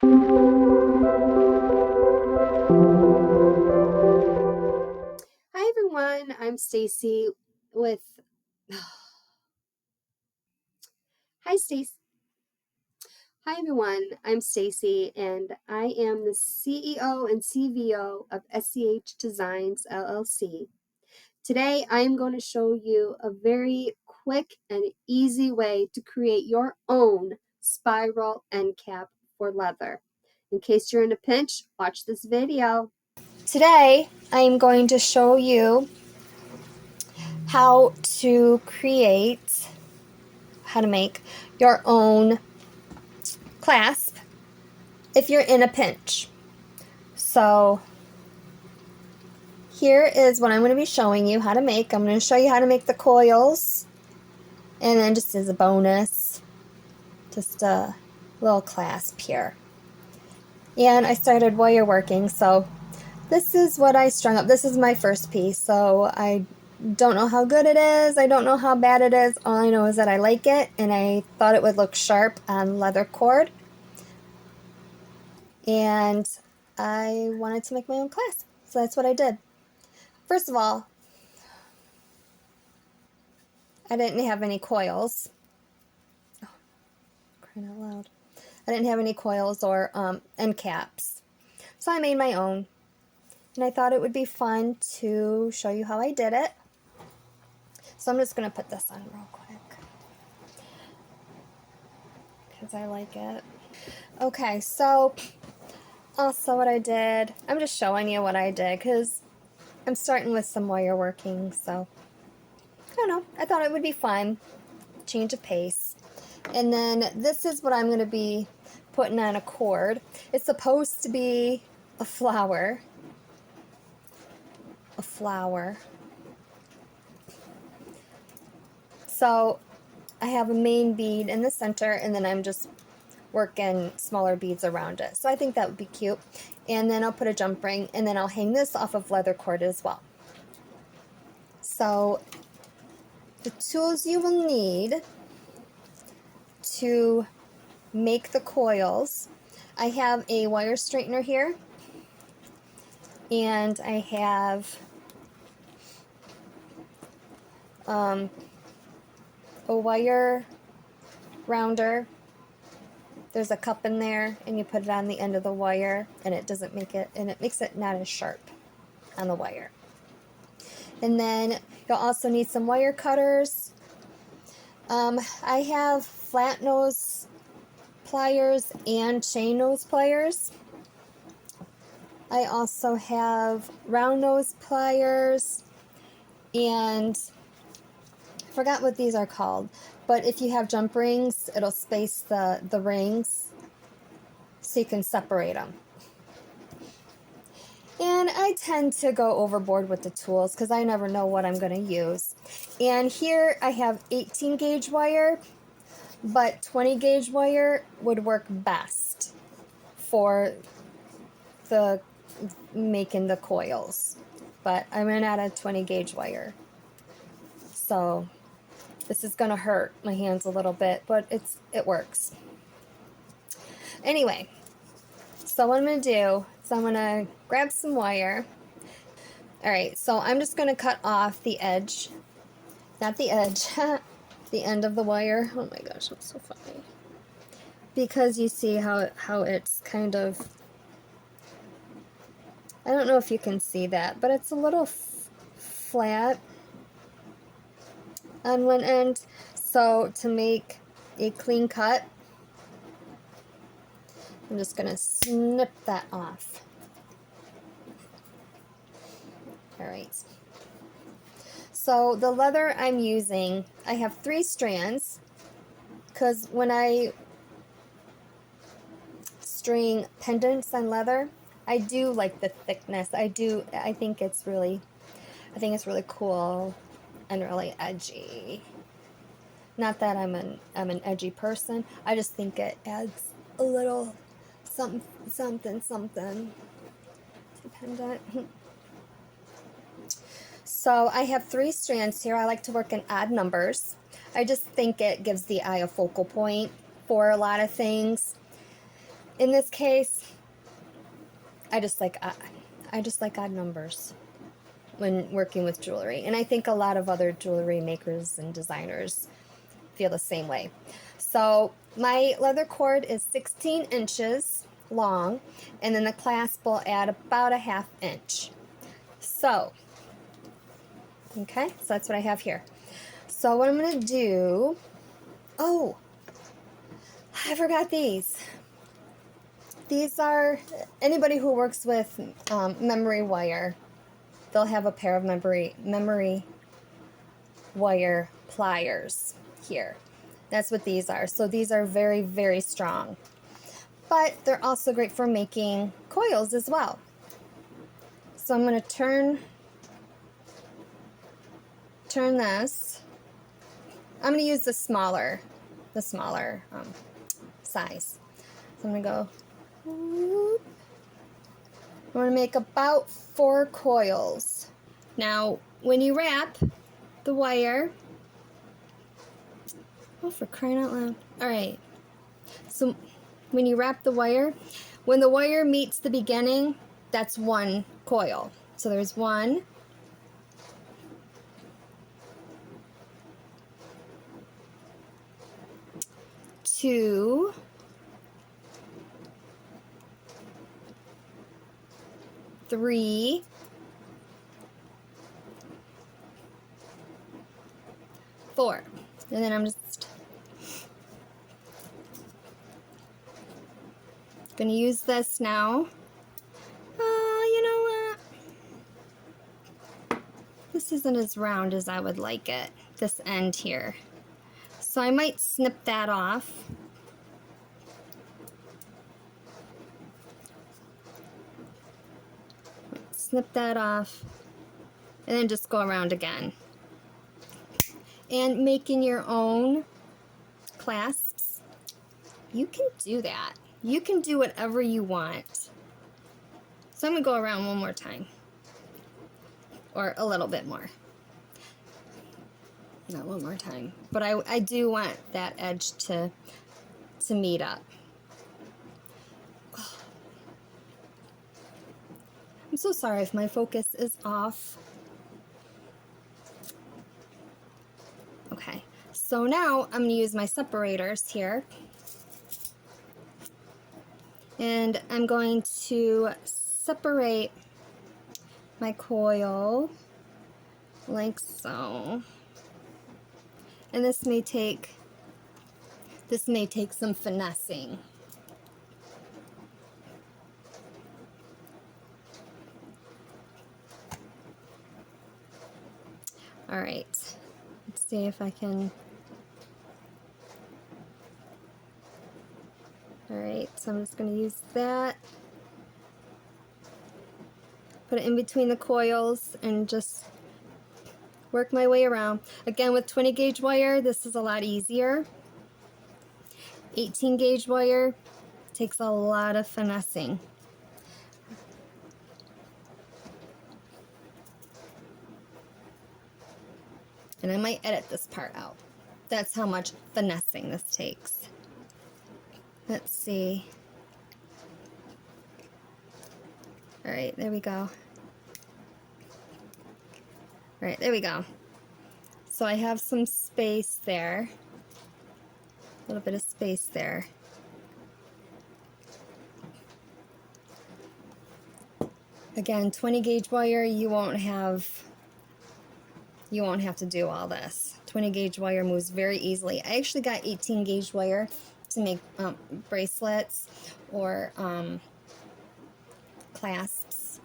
Hi everyone, I'm Stacy with Hi Stacy. Hi everyone, I'm Stacy and I am the CEO and CVO of SEH Designs LLC. Today I am going to show you a very quick and easy way to create your own spiral end cap for leather. In case you're in a pinch, watch this video. Today I am going to show you how to make your own clasp if you're in a pinch. So here is what I'm going to be showing you how to make. I'm going to show you how to make the coils, and then just as a bonus, just a little clasp here. And I started wire working, so this is what I strung up. This is my first piece, so I don't know how good it is. I don't know how bad it is. All I know is that I like it, and I thought it would look sharp on leather cord. And I wanted to make my own clasp, so that's what I did. First of all, I didn't have any coils. Oh, crying out loud. I didn't have any coils or end caps, so I made my own. And I thought it would be fun to show you how I did it. So I'm just going to put this on real quick because I like it. Okay, so also what I did, I'm just showing you what I did because I'm starting with some wire working, so I don't know. I thought it would be fun, change of pace. And then this is what I'm going to be putting on a cord. It's supposed to be a flower. So I have a main bead in the center, and then I'm just working smaller beads around it. So I think that would be cute. And then I'll put a jump ring, and then I'll hang this off of leather cord as well. So the tools you will need to make the coils, I have a wire straightener here, and I have a wire rounder. There's a cup in there, and you put it on the end of the wire, and it makes it not as sharp on the wire. And then you'll also need some wire cutters. I have flat nose pliers and chain nose pliers. I also have round nose pliers, and I forgot what these are called, but if you have jump rings, it'll space the rings so you can separate them. And I tend to go overboard with the tools because I never know what I'm going to use. And here I have 18 gauge wire, but 20 gauge wire would work best for making the coils. But I ran out of 20 gauge wire. So this is going to hurt my hands a little bit, but it works. Anyway, so what I'm going to do is I'm going to grab some wire. Alright, so I'm just going to cut off the edge, not the edge, the end of the wire. Oh my gosh, I'm so funny. Because you see how it's kind of, I don't know if you can see that, but it's a little flat on one end. So to make a clean cut, I'm just going to snip that off. Alright. So the leather I'm using, I have 3 strands, because when I string pendants on leather, I do like the thickness. I think it's really cool and really edgy. Not that I'm an edgy person. I just think it adds a little something to pendant. So I have 3 strands here. I like to work in odd numbers. I just think it gives the eye a focal point for a lot of things. in this case, I just like odd numbers when working with jewelry. And I think a lot of other jewelry makers and designers feel the same way. So my leather cord is 16 inches long, and then the clasp will add about a 1/2 inch. So, okay, so that's what I have here. So what I'm going to do, oh, I forgot these. These are, anybody who works with memory wire, they'll have a pair of memory wire pliers here. That's what these are. So these are very, very strong. But they're also great for making coils as well. So I'm going to turn this. I'm going to use the smaller size. So I'm going to go, whoop. I'm going to make about 4 coils. Now, when you wrap the wire, oh, for crying out loud. All right. So when you wrap the wire, when the wire meets the beginning, that's 1 coil. So there's 1, 2, 3, 4. And then I'm just going to use this now. You know what? This isn't as round as I would like it, this end here. So I might snip that off. Snip that off, and then just go around again. And making your own clasps, you can do that. You can do whatever you want. So I'm going to go around one more time. Or a little bit more. Not one more time. But I do want that edge to meet up. I'm so sorry if my focus is off. Okay, so now I'm going to use my separators here. And I'm going to separate my coil like so. And this may take some finessing. All right, let's see if I can. All right, so I'm just going to use that. Put it in between the coils and just work my way around. Again, with 20 gauge wire, this is a lot easier. 18 gauge wire takes a lot of finessing. And I might edit this part out. That's how much finessing this takes. Let's see. All right, there we go. All right, there we go. So I have some space there. A little bit of space there. Again, 20 gauge wire, you won't have to do all this. 20 gauge wire moves very easily. I actually got 18 gauge wire to make bracelets or clasps.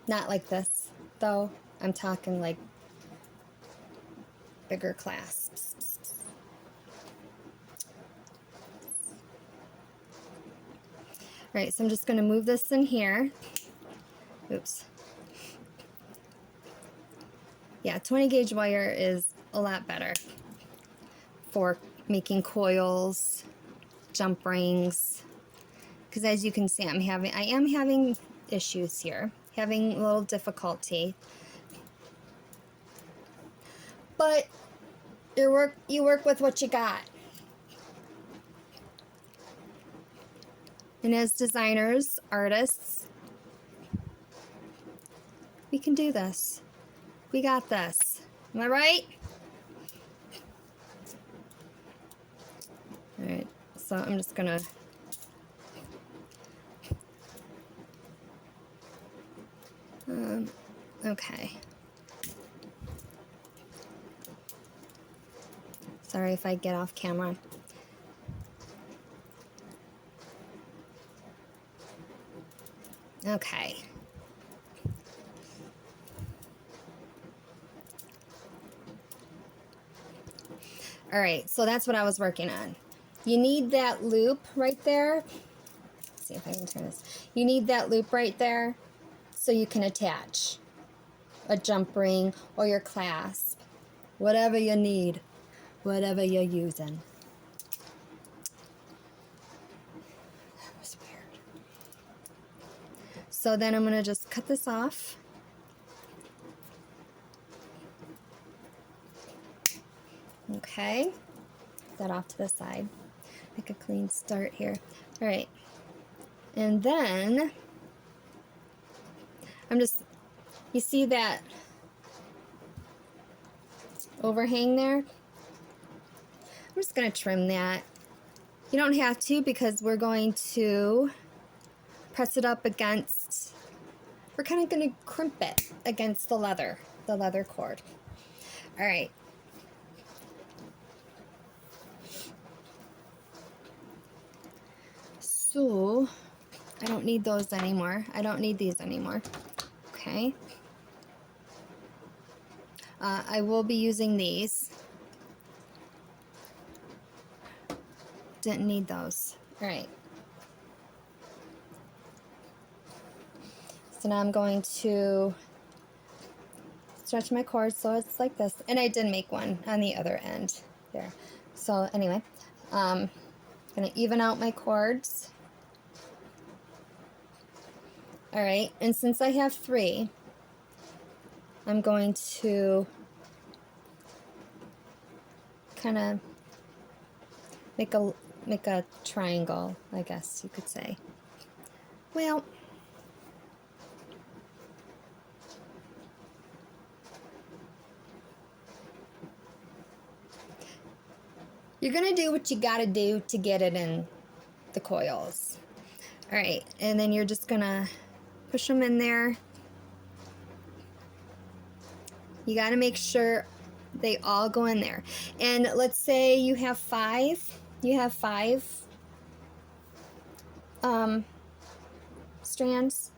Not like this, though. I'm talking like bigger clasps. All right, so I'm just going to move this in here. Oops. Yeah, 20 gauge wire is a lot better for making coils, jump rings, because as you can see, I am having issues here, having a little difficulty. But you work with what you got. And as designers, artists, we can do this. We got this. Am I right? All right, so I'm just gonna okay. Sorry if I get off camera. Okay. All right, so that's what I was working on. You need that loop right there. Let's see if I can turn this. You need that loop right there so you can attach a jump ring or your clasp, whatever you need, whatever you're using. That was weird. So then I'm gonna just cut this off. Okay, put that off to the side. Make a clean start here. All right, and then you see that overhang there? I'm just gonna trim that. You don't have to because we're going to press it up against, we're kind of gonna crimp it against the leather cord. All right. So, I don't need those anymore. I don't need these anymore. Okay. I will be using these. Didn't need those. All right. So now I'm going to stretch my cord so it's like this. And I did make one on the other end there. So anyway, I'm going to even out my cords. All right, and since I have 3, I'm going to kind of make a triangle, I guess you could say. Well, you're gonna do what you gotta do to get it in the coils. All right, and then you're just gonna push them in there. You got to make sure they all go in there. And let's say you have 5. You have 5 strands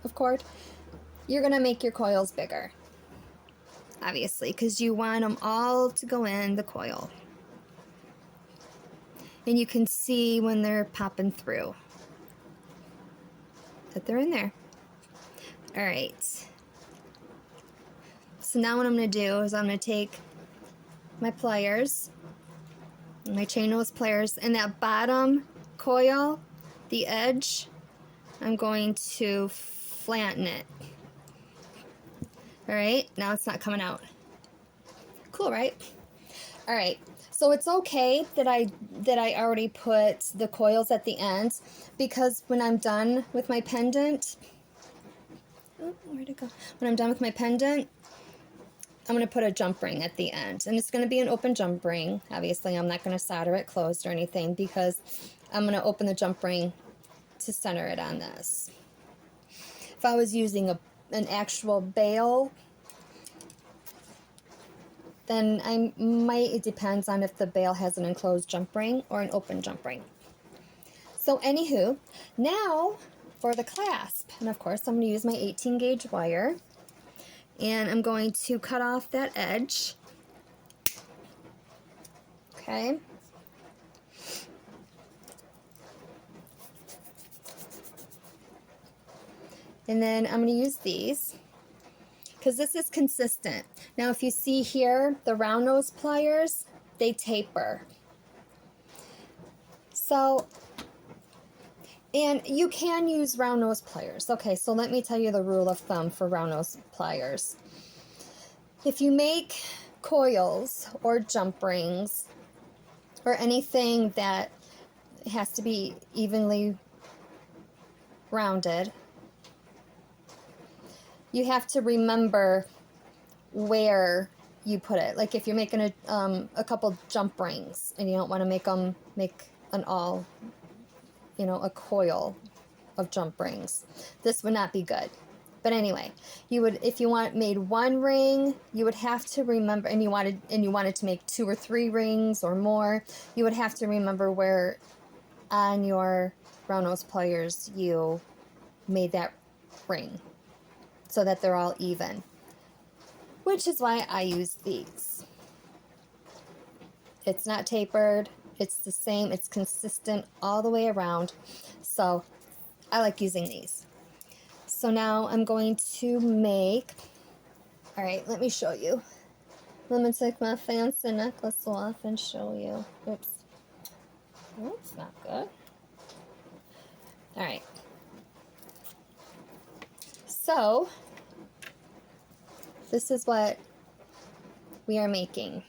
of cord. You're going to make your coils bigger, obviously, because you want them all to go in the coil. And you can see when they're popping through that they're in there. All right. So now what I'm going to do is I'm going to take my pliers, my chain nose pliers, and that bottom coil, the edge, I'm going to flatten it. All right, now it's not coming out. Cool, right? All right, so it's okay that I already put the coils at the end, because when I'm done with my pendant, oh, where'd it go? When I'm done with my pendant, I'm going to put a jump ring at the end, and it's going to be an open jump ring. Obviously, I'm not going to solder it closed or anything, because I'm going to open the jump ring to center it on this. If I was using an actual bail, then I might, it depends on if the bail has an enclosed jump ring or an open jump ring. So anywho, now for the clasp, and of course I'm going to use my 18 gauge wire, and I'm going to cut off that edge. Okay. And then I'm going to use these, because this is consistent. Now if you see here, the round nose pliers, they taper. So, and you can use round nose pliers. Okay, so let me tell you the rule of thumb for round nose pliers. If you make coils or jump rings or anything that It has to be evenly rounded. You have to remember where you put it. Like if you're making a couple jump rings and you don't want to make an all, you know, a coil of jump rings, this would not be good. But anyway, you would, if you made one ring, you would have to remember, and you wanted to make 2 or 3 rings or more, you would have to remember where on your round nose pliers you made that ring so that they're all even. Which is why I use these. It's not tapered, it's the same, it's consistent all the way around. So I like using these. So now I'm going to make, all right, let me show you. Let me take my fancy necklace off and show you. Oops. That's not good. All right. So this is what we are making.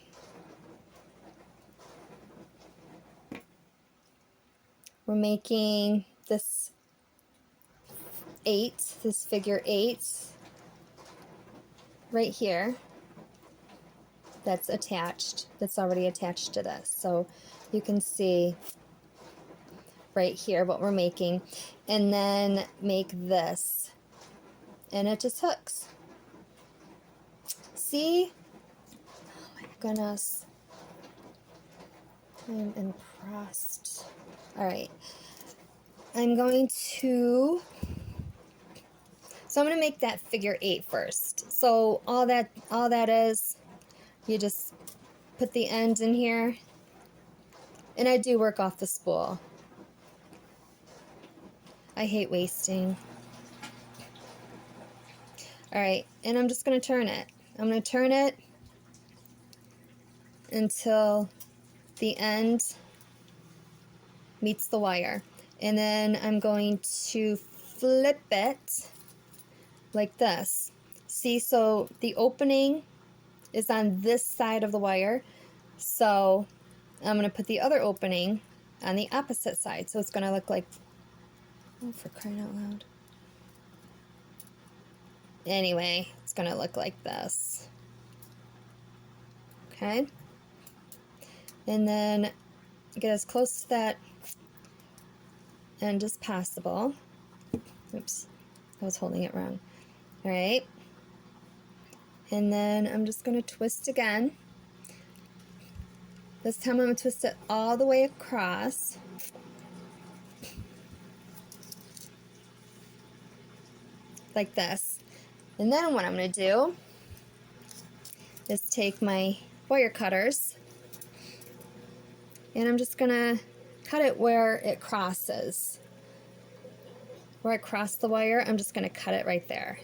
We're making this figure 8 right here. That's attached. That's already attached to this. So you can see right here what we're making. And then make this. And it just hooks. See? Oh my goodness. I'm impressed. All right. I'm going to make that figure 8 first. So all that is, you just put the ends in here. And I do work off the spool. I hate wasting. All right, and I'm just going to turn it. I'm going to turn it until the end meets the wire. And then I'm going to flip it like this. See, so the opening is on this side of the wire. So I'm going to put the other opening on the opposite side. So it's going to look like, oh, for crying out loud. Anyway, it's going to look like this. Okay. And then get as close to that end as possible. Oops, I was holding it wrong. All right. And then I'm just going to twist again. This time I'm going to twist it all the way across. Like this. And then what I'm going to do is take my wire cutters and I'm just going to cut it where it crosses. Where I cross the wire, I'm just going to cut it right there.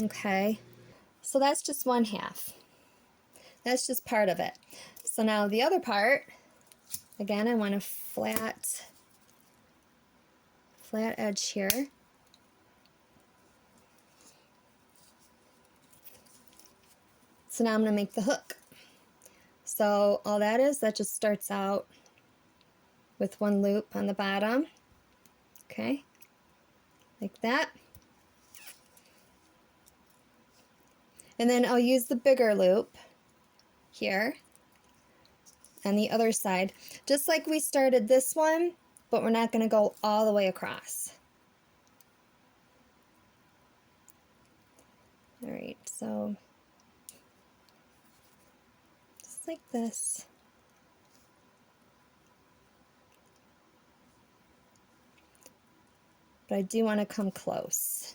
Okay, so that's just 1/2. That's just part of it. So now the other part, again, I want a flat edge here. So now I'm going to make the hook. So all that just starts out with 1 loop on the bottom. Okay, like that. And then I'll use the bigger loop here on the other side, just like we started this one, but we're not going to go all the way across. All right, so just like this. But I do want to come close.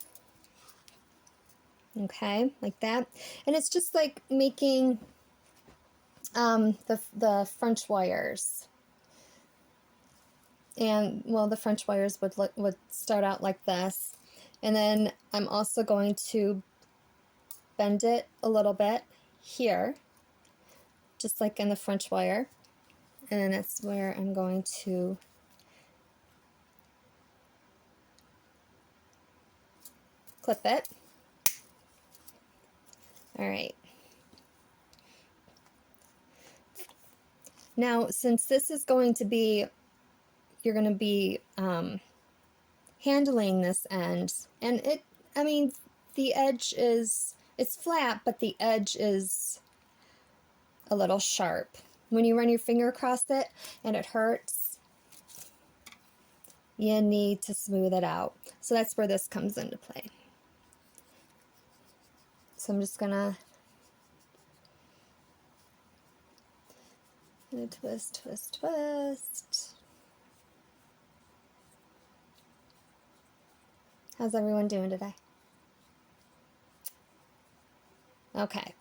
Okay, like that. And it's just like making the French wires. And well, the French wires would start out like this. And then I'm also going to bend it a little bit here, just like in the French wire. And then that's where I'm going to clip it. All right. Now, since this is going to be, you're going to be handling this end, and I mean, the edge is, it's flat, but the edge is a little sharp. When you run your finger across it and it hurts, you need to smooth it out. So that's where this comes into play. So I'm just gonna twist, twist, twist. How's everyone doing today? Okay.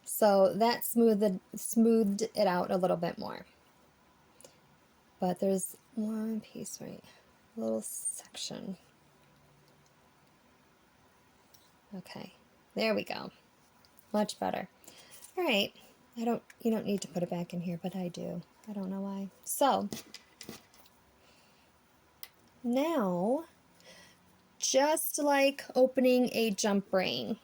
So that smoothed it out a little bit more. But there's one piece, right? A little section. Okay. There we go. Much better. All right. You don't need to put it back in here, but I do. I don't know why. So now, just like opening a jump ring,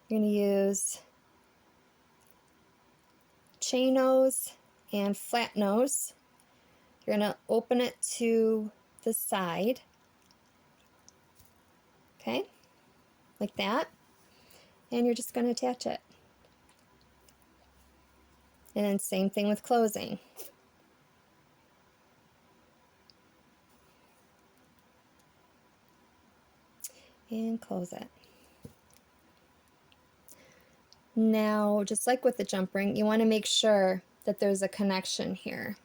you're going to use chain nose and flat nose. You're going to open it to the side, okay, like that, and you're just going to attach it. And then same thing with closing. And close it. Now, just like with the jump ring, you want to make sure that there's a connection here.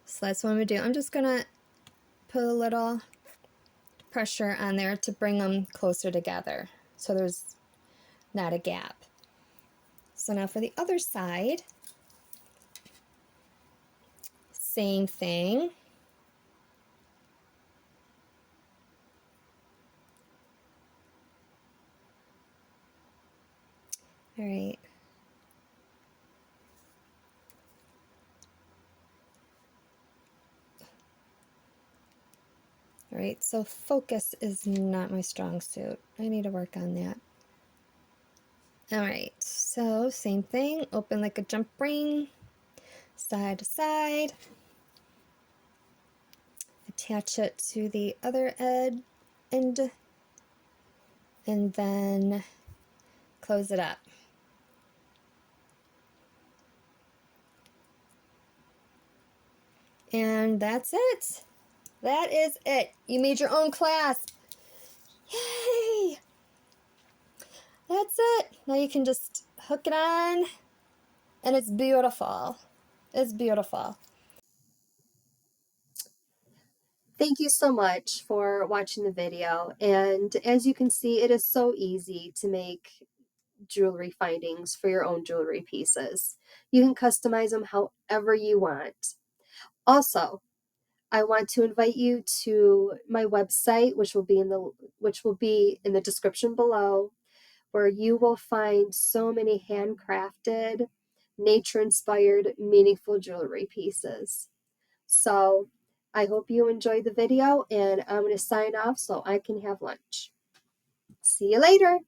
So that's what I'm going to do. I'm just going to put a little pressure on there to bring them closer together so there's not a gap. So now for the other side, same thing. All right. All right, so focus is not my strong suit. I need to work on that. All right, so same thing, open like a jump ring, side to side. Attach it to the other end, and then close it up. And that's it. That is it. You made your own clasp. Yay! That's it. Now you can just hook it on, and it's beautiful. It's beautiful. Thank you so much for watching the video. And as you can see, it is so easy to make jewelry findings for your own jewelry pieces. You can customize them however you want. Also, I want to invite you to my website, which will be in the description below, where you will find so many handcrafted, nature-inspired, meaningful jewelry pieces. So I hope you enjoyed the video, and I'm going to sign off so I can have lunch. See you later.